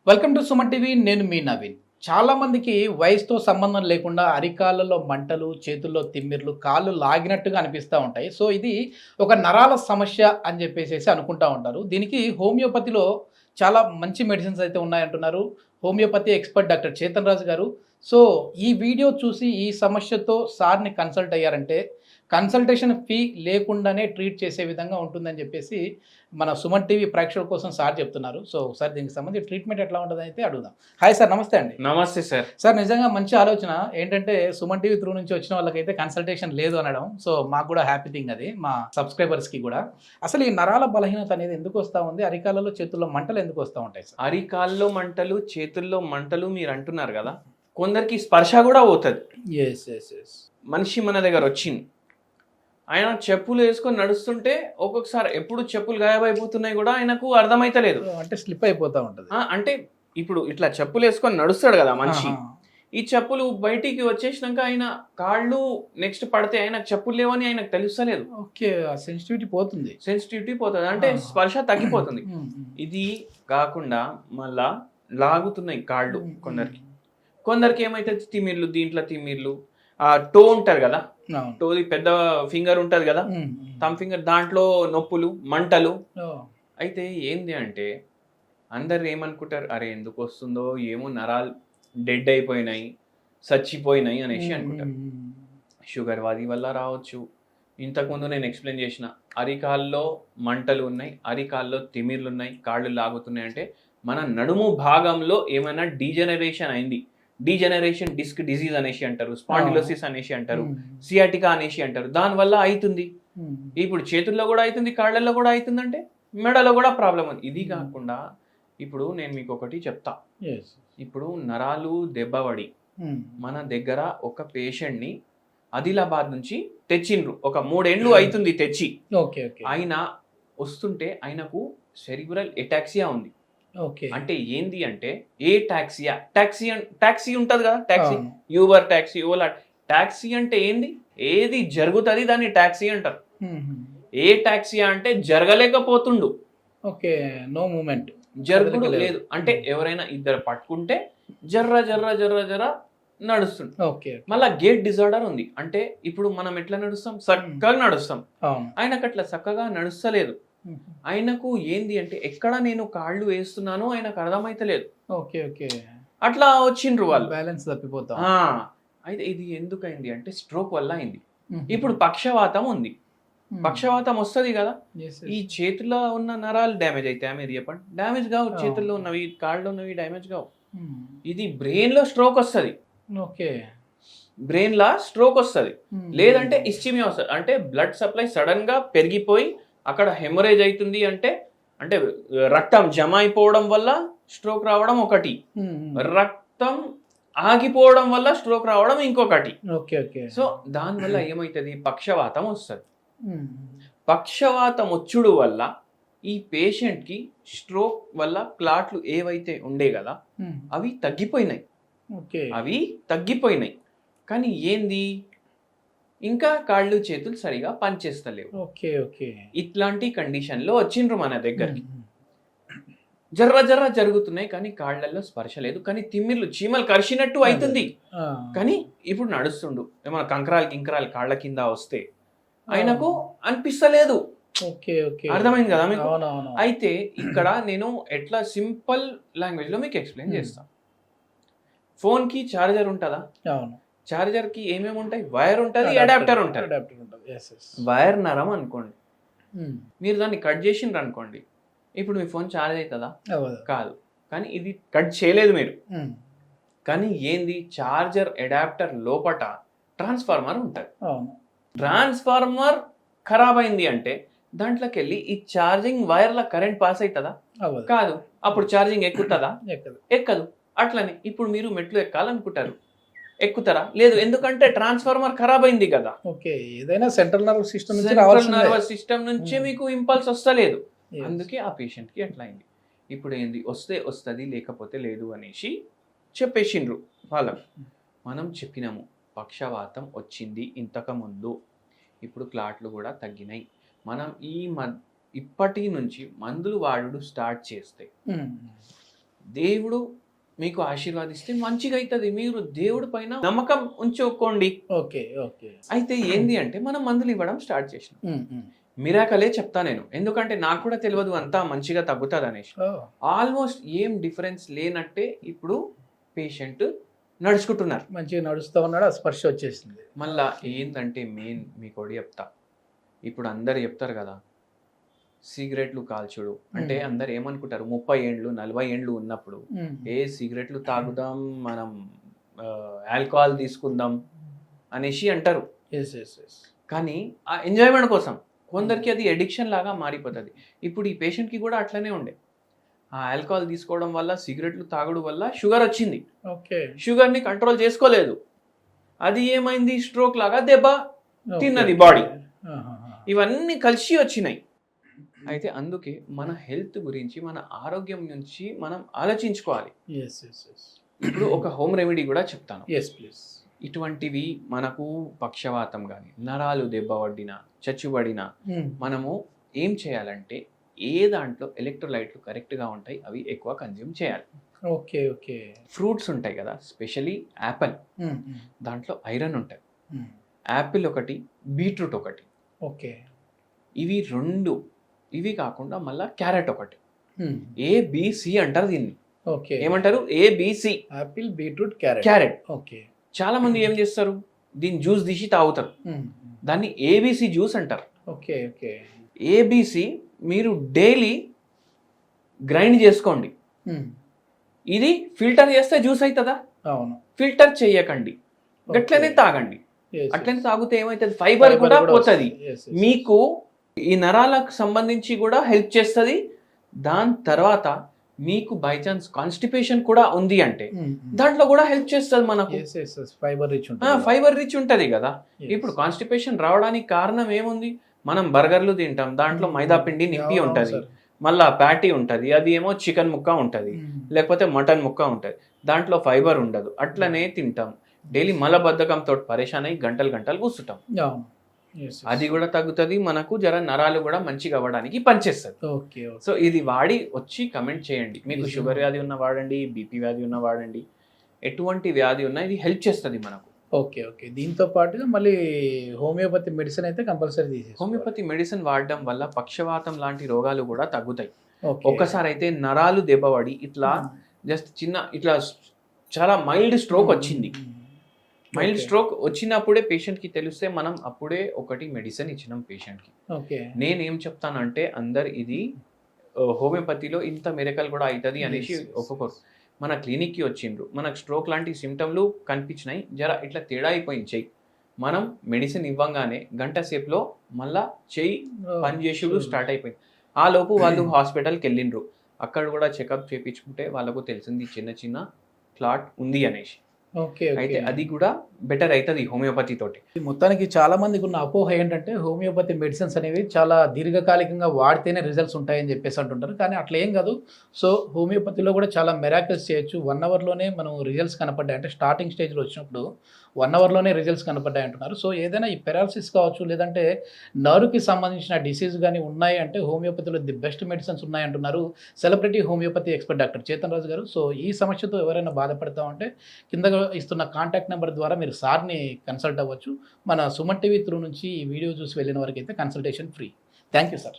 Welcome to Suman TV. నేను మీ నవీన్. చాలా మందికి వయసుతో సంబంధం లేకుండా అరికాళ్ళలో మంటలు, చేతుల్లో తిమ్మిర్లు, కాళ్ళు లాగినట్టుగా అనిపిస్తూ ఉంటాయి. సో ఇది ఒక నరాల సమస్య అని చెప్పేసేసి అనుకుంటా ఉంటారు. దీనికి హోమియోపతిలో చాలా మంచి మెడిసిన్స్ అయితే ఉన్నాయంటున్నారు homeopathy expert doctor Chetan Raju గారు. సో ఈ వీడియో చూసి ఈ సమస్యతో సార్ని కన్సల్ట్ అయ్యారంటే కన్సల్టేషన్ ఫీ లేకుండానే ట్రీట్ చేసే విధంగా ఉంటుందని చెప్పేసి మన సుమన్ టీవీ ప్రేక్షకుల కోసం సార్ చెప్తున్నారు. సో ఒకసారి దీనికి సంబంధించి ట్రీట్మెంట్ ఎట్లా ఉంటుందని అయితే అడుగుదాం. హాయ్ సార్, నమస్తే అండి. నమస్తే సార్. సార్ నిజంగా మంచి ఆలోచన. ఏంటంటే సుమన్ టీవీ త్రూ నుంచి వచ్చిన వాళ్ళకైతే కన్సల్టేషన్ లేదు అనడం, సో మాకు కూడా హ్యాపీ థింగ్ అది, మా సబ్స్క్రైబర్స్కి కూడా. అసలు ఈ నరాల బలహీనత అనేది ఎందుకు వస్తూ ఉంది? అరికాలలో చేతుల్లో మంటలు ఎందుకు వస్తూ ఉంటాయి సార్? అరికాల్లో మంటలు, చేతుల్లో మంటలు మీరు అంటున్నారు కదా, కొందరికి స్పర్శ కూడా పోతుంది. Yes yes yes. మనిషి మన దగ్గర వచ్చింది, ఆయన చెప్పులు వేసుకొని నడుస్తుంటే ఒక్కొక్కసారి ఎప్పుడు చెప్పులు గాయమైపోతున్నాయి కూడా ఆయనకు అర్థమైతలేదు. అంటే స్లిప్ అయిపోతూ ఉంటుంది. అంటే ఇప్పుడు ఇట్లా చెప్పులు వేసుకొని నడుస్తాడు కదా మనిషి, ఈ చెప్పులు బయటికి వచ్చేసినాక ఆయన కాళ్ళు నెక్స్ట్ పడితే ఆయనకు చెప్పులు లేవని ఆయనకు తెలుస్తలేదు. ఓకే, సెన్సిటివిటీ పోతుంది. సెన్సిటివిటీ పోతుంది, అంటే స్పర్శ తగ్గిపోతుంది. ఇది కాకుండా మళ్ళా లాగుతున్నాయి కాళ్ళు కొందరికి. కొందరికి ఏమైతే తిమ్మిర్లు, దీంట్లో తిమ్మిర్లు, టో ఉంటారు కదా, టోది పెద్ద ఫింగర్ ఉంటుంది కదా, థమ్ ఫింగర్, దాంట్లో నొప్పులు, మంటలు. అయితే ఏంది అంటే అందరు ఏమనుకుంటారు, అరే ఎందుకు వస్తుందో ఏమో, నరాలు డెడ్ అయిపోయినాయి, చచ్చిపోయినాయి అనేసి అనుకుంటారు. షుగర్ వాది వల్ల రావచ్చు. ఇంతకుముందు నేను ఎక్స్ప్లెయిన్ చేసిన అరికాల్లో మంటలు ఉన్నాయి, అరికాల్లో తిమిర్లు ఉన్నాయి, కాళ్ళు లాగుతున్నాయి అంటే మన నడుము భాగంలో ఏమైనా డీజనరేషన్ అయింది. డీజనరేషన్ డిస్క్ డిజీజ్ అనేసి అంటారు, స్పాండిలోసిస్ అనేసి అంటారు, సియాటికా అనేసి అంటారు. దానివల్ల అవుతుంది. ఇప్పుడు చేతుల్లో కూడా అవుతుంది, కాళ్ళల్లో కూడా అవుతుంది, అంటే మెడలో కూడా ప్రాబ్లం ఉంది. ఇది కాకుండా ఇప్పుడు నేను మీకు ఒకటి చెప్తా. ఇప్పుడు నరాలు దెబ్బపడి మన దగ్గర ఒక పేషెంట్ని ఆదిలాబాద్ నుంచి తెచ్చిండ్రు, ఒక 3 ఏళ్ళు అవుతుంది తెచ్చి. ఆయన వస్తుంటే ఆయనకు సెరిబ్రల్ ఎటాక్సియా ఉంది. అంటే ఏంది అంటే ఏ టాక్సియా, టాక్సీ ఉంటది కదా, taxi, Uber taxi, Ola taxi అంటే ఏంది, ఏది జరుగుతుంది దాన్ని టాక్సీ అంటారు. ఏ టాక్సియా అంటే జరగలేకపోతుండు, ఓకే, నో మూమెంట్, జరుగుడు లేదు. అంటే ఎవరైనా ఇద్దరు పట్టుకుంటే జర్ర జర్ర జర్ర జర్ర నడుస్తుంది. మళ్ళా గేట్ డిజార్డర్ ఉంది. అంటే ఇప్పుడు మనం ఎట్లా నడుస్తాం, చక్కగా నడుస్తాం, ఆయనకు అట్లా చక్కగా నడుస్తలేదు. ఆయనకు ఏంది అంటే ఎక్కడ నేను కాళ్ళు వేస్తున్నానో ఆయనకు అర్థమైతలేదు. అట్లా వచ్చిండ్రు వాళ్ళు, బ్యాలెన్స్ తప్పిపోతా. అయితే ఇది ఎందుకైంది అంటే స్ట్రోక్ వల్ల అయింది. ఇప్పుడు పక్షవాతం ఉంది. పక్షవాతం వస్తుంది కదా, ఈ చేతిలో ఉన్న నరాలు డ్యామేజ్ అయితే మీరు చెప్పండి, డ్యామేజ్ కావు. చేతుల్లో ఉన్నవి, కాళ్ళలో ఉన్నవి డ్యామేజ్ కావు. ఇది బ్రెయిన్ లో స్ట్రోక్ వస్తుంది. బ్రెయిన్ లా స్ట్రోక్ వస్తుంది, లేదంటే ఇస్చిమియా వస్తుంది. అంటే బ్లడ్ సప్లై సడన్ గా పెరిగిపోయి అక్కడ హెమరేజ్ అవుతుంది. అంటే అంటే రక్తం జమ అయిపోవడం వల్ల స్ట్రోక్ రావడం ఒకటి, రక్తం ఆగిపోవడం వల్ల స్ట్రోక్ రావడం ఇంకొకటి. సో దానివల్ల ఏమవుతుంది, పక్షవాతం వస్తుంది. పక్షవాతం వచ్చుడు వల్ల ఈ పేషెంట్కి స్ట్రోక్ వల్ల క్లాట్లు ఏవైతే ఉండే కదా అవి తగ్గిపోయినాయి. కానీ ఏంది, ఇంకా కాళ్ళు చేతులు సరిగా పనిచేస్తలేవు. ఇట్లాంటి కండిషన్ లో వచ్చిండ్రు మన దగ్గరికి. జర్ర జర్ర జరుగుతున్నాయి కానీ కాళ్ళల్లో స్పర్శ లేదు, కానీ తిమ్మిర్లు, చీమలు కరిచినట్టు అవుతుంది. కానీ ఇప్పుడు నడుస్తుండు, ఏమన్నా కంకరాలు కాళ్ళ కింద వస్తే ఆయనకు అనిపిస్తలేదు. అర్థమైంది కదా మీకు? అయితే ఇక్కడ నేను ఎట్లా సింపుల్ లాంగ్వేజ్ లో మీకు ఎక్స్ప్లెయిన్ చేస్తాను. ఫోన్ కి చార్జర్ ఉంటుందా? చార్జర్ కి ఏమేమి ఉంటాయి, వైర్ ఉంటుంది, అడాప్టర్ ఉంటుంది. వైర్ నరం అనుకోండి, మీరు దాన్ని కట్ చేసిండ్రు అనుకోండి, ఇప్పుడు మీ ఫోన్ ఛార్జ్ అవుతుందా? కాదు. కానీ ఇది కట్ చేయలేదు మీరు. కానీ ఏంది, చార్జర్ అడాప్టర్ లోపట ట్రాన్స్ఫార్మర్ ఉంటుంది. ట్రాన్స్ఫార్మర్ ఖరాబ్ అయింది అంటే దాంట్లోకి వెళ్ళి ఈ ఛార్జింగ్ వైర్ల కరెంట్ పాస్ అవుతుందా? కాదు. అప్పుడు ఛార్జింగ్ ఎక్కుతుందా? ఎక్కదు. అట్లనే ఇప్పుడు మీరు మెట్లు ఎక్కాలనుకుంటారు, ఎక్కుతారా? లేదు. ఎందుకంటే ట్రాన్స్ఫార్మర్ ఖరాబ్ అయింది కదా. ఏదైనా సెంట్రల్ నర్వస్ సిస్టమ్ నుంచి మీకు ఇంపల్స్ వస్తలేదు. అందుకే ఆ పేషెంట్ కి అట్లా అయింది. ఇప్పుడు ఏంది, వస్తే వస్తుంది, లేకపోతే లేదు అనేసి చెప్పేసిండ్రు వాళ్ళకు. మనం చెప్పినాము పక్షవాతం వచ్చింది ఇంతకు ముందు, ఇప్పుడు క్లాట్లు కూడా తగ్గినాయి. మనం ఇప్పటి నుంచి మందులు వాడుడు స్టార్ట్ చేస్తే దేవుడు మీకు ఆశీర్వాదిస్తే మంచిగా అవుతుంది. మీరు దేవుడి పైన నమ్మకం ఉంచుకోండి. Okay okay. అయితే ఏంది అంటే మనం మందులు ఇవ్వడం స్టార్ట్ చేసినాం. మిరాకలే చెప్తా నేను, ఎందుకంటే నాకు కూడా తెలియదు అంతా మంచిగా తగ్గుతుంది అనేసి. ఆల్మోస్ట్ ఏం డిఫరెన్స్ లేనట్టే ఇప్పుడు పేషెంట్ నడుచుకుంటున్నారు, మంచిగా నడుస్తూ ఉన్నాడు, ఆ స్పర్శ వచ్చేసింది. మళ్ళా ఏంటంటే మెయిన్ మీకు చెప్తా, ఇప్పుడు అందరు చెప్తారు కదా సిగరెట్లు కాల్చుడు అంటే అందరు ఏమనుకుంటారు 30 ఏండ్లు 40 ఏండ్లు ఉన్నప్పుడు సిగరెట్లు తాగుదాం, మనం ఆల్కహాల్ తీసుకుందాం అనేసి అంటారు. కానీ ఆ ఎంజాయ్మెంట్ కోసం కొందరికి అది ఎడిక్షన్ లాగా మారిపోతుంది. ఇప్పుడు ఈ పేషెంట్కి కూడా అట్లనే ఉండే, ఆ ఆల్కహాల్ తీసుకోవడం వల్ల సిగరెట్లు తాగుడు వల్ల షుగర్ వచ్చింది. షుగర్ని కంట్రోల్ చేసుకోలేదు, అది ఏమైంది స్ట్రోక్ లాగా దెబ్బ తిన్నది బాడీ. ఇవన్నీ కలిసి వచ్చినాయి. అయితే అందుకే మన హెల్త్ గురించి, మన ఆరోగ్యం నుంచి మనం ఆలోచించుకోవాలి. ఇప్పుడు ఒక హోమ్ రెమెడీ కూడా చెప్తాను. ఇటువంటివి మనకు పక్షవాతం కానీ, నరాలు దెబ్బపడినా, చచ్చుబడినా మనము ఏం చేయాలంటే ఏ దాంట్లో ఎలక్ట్రోలైట్లు కరెక్ట్గా ఉంటాయి అవి ఎక్కువ కన్జ్యూమ్ చేయాలి. Okay okay. ఫ్రూట్స్ ఉంటాయి కదా, స్పెషలీ యాపిల్, దాంట్లో ఐరన్ ఉంటుంది. యాపిల్ ఒకటి, బీట్రూట్ ఒకటి. ఓకే. ఇవి రెండు. ఇవి కాకుండా మళ్ళీ క్యారెట్ ఒకటి, ఏబిసి అంటారు దీన్ని. ఓకే. ఏమంటారు? ABC. Apple, beetroot, carrot. Carrot. Okay. చాలా మంది ఏం చేస్తారు, దీని జ్యూస్ తీసి తాగుతారు, దాన్ని ఏబిసి జ్యూస్ అంటారు. Okay okay. ఏబిసి మీరు డైలీ గ్రైండ్ చేసుకోండి. ఇది ఫిల్టర్ చేస్తే జ్యూస్ అవుతుందా? అవును. ఫిల్టర్ చేయకండి, గట్లనే తాగండి. అట్లనే తాగితే ఏమవుతుంది, ఫైబర్ కూడా పోతుంది మీకు, ఈ నరాలకు సంబంధించి కూడా హెల్ప్ చేస్తుంది. దాని తర్వాత మీకు బై ఛాన్స్ కాన్స్టిపేషన్ కూడా ఉంది అంటే దాంట్లో కూడా హెల్ప్ చేస్తుంది మనకు. ఫైబర్ రిచ్ ఉంటుంది కదా. ఇప్పుడు కాన్స్టిపేషన్ రావడానికి కారణం ఏముంది, మనం బర్గర్లు తింటాం, దాంట్లో మైదా పిండి నింపి ఉంటుంది, మళ్ళా ప్యాటీ ఉంటుంది, అది ఏమో చికెన్ ముక్క ఉంటుంది, లేకపోతే మటన్ ముక్క ఉంటుంది, దాంట్లో ఫైబర్ ఉండదు. అట్లనే తింటాం, డైలీ మలబద్ధకంతో పరేషాన్ అయ్యి గంటలు గంటలు కూర్చుంటాం. అది కూడా తగ్గుతుంది, మనకు జర నరాలు కూడా మంచిగా అవ్వడానికి పనిచేస్తుంది. సో ఇది వాడి వచ్చి కమెంట్ చేయండి. మీకు షుగర్ వ్యాధి ఉన్న వాడండి, బీపీ వ్యాధి ఉన్న వాడండి, ఎటువంటి వ్యాధి ఉన్నా ఇది హెల్ప్ చేస్తుంది మనకు. Okay okay. దీంతో పాటుగా మళ్ళీ హోమియోపతి మెడిసిన్ అయితే కంపల్సరీ తీసేసి, హోమియోపతి మెడిసిన్ వాడడం వల్ల పక్షవాతం లాంటి రోగాలు కూడా తగ్గుతాయి. ఒక్కసారి అయితే నరాలు దెబ్బపడి ఇట్లా జస్ట్ చిన్న ఇట్లా చాలా మైల్డ్ స్ట్రోక్ వచ్చింది. మైల్డ్ స్ట్రోక్ వచ్చినప్పుడే పేషెంట్కి తెలిస్తే మనం అప్పుడే ఒకటి మెడిసిన్ ఇచ్చినాం పేషెంట్కి. నేనేం చెప్తానంటే అందరు ఇది హోమియోపతిలో ఇంత మిరకల్ కూడా అవుతుంది అనేసి ఒక్కొక్కరు మన క్లినిక్కి వచ్చిండ్రు, మనకు స్ట్రోక్ లాంటి సిమ్టమ్లు కనిపించినాయి, జర ఇట్లా తేడా అయిపోయింది చెయ్యి, మనం మెడిసిన్ ఇవ్వంగానే గంట సేపులో మళ్ళా చెయ్యి పనిచేసుడు స్టార్ట్ అయిపోయింది. ఆ లోపు వాళ్ళు హాస్పిటల్కి వెళ్ళిండ్రు, అక్కడ కూడా చెకప్ చేయించుకుంటే వాళ్ళకు తెలిసింది చిన్న చిన్న క్లాట్ ఉంది అనేసి. అయితే అది కూడా బెటర్ అవుతుంది హోమియోపతి తోటి. మొత్తానికి చాలా మందికి ఉన్న అపోహ ఏంటంటే హోమియోపతి మెడిసిన్స్ అనేవి చాలా దీర్ఘకాలికంగా వాడితేనే రిజల్ట్స్ ఉంటాయని చెప్పేసి అంటుంటారు, కానీ అట్లా ఏం కాదు. సో హోమియోపతిలో కూడా చాలా మెరాకిల్స్ చేయొచ్చు. 1 అవర్లోనే మనం రిజల్ట్స్ కనపడ్డాయి, అంటే స్టార్టింగ్ స్టేజ్లో వచ్చినప్పుడు 1 అవర్లోనే రిజల్ట్స్ కనపడ్డాయి అంటున్నారు. సో ఏదైనా ఈ పెరాలసిస్ కావచ్చు, లేదంటే నర్వ్కి సంబంధించిన డిసీజ్ కానీ ఉన్నాయి అంటే హోమియోపతిలో ది బెస్ట్ మెడిసిన్స్ ఉన్నాయి అంటున్నారు celebrity homeopathy expert doctor Chetan Raju గారు. సో ఈ సమస్యతో ఎవరైనా బాధపడతామంటే కింద ఇస్తున్న కాంటాక్ట్ నెంబర్ ద్వారా మీరు సార్ని కన్సల్ట్ అవ్వచ్చు. మన సుమన్ టీవీ త్రూ నుంచి ఈ వీడియో చూసి వెళ్ళిన వరకు అయితే consultation free. Thank you sir.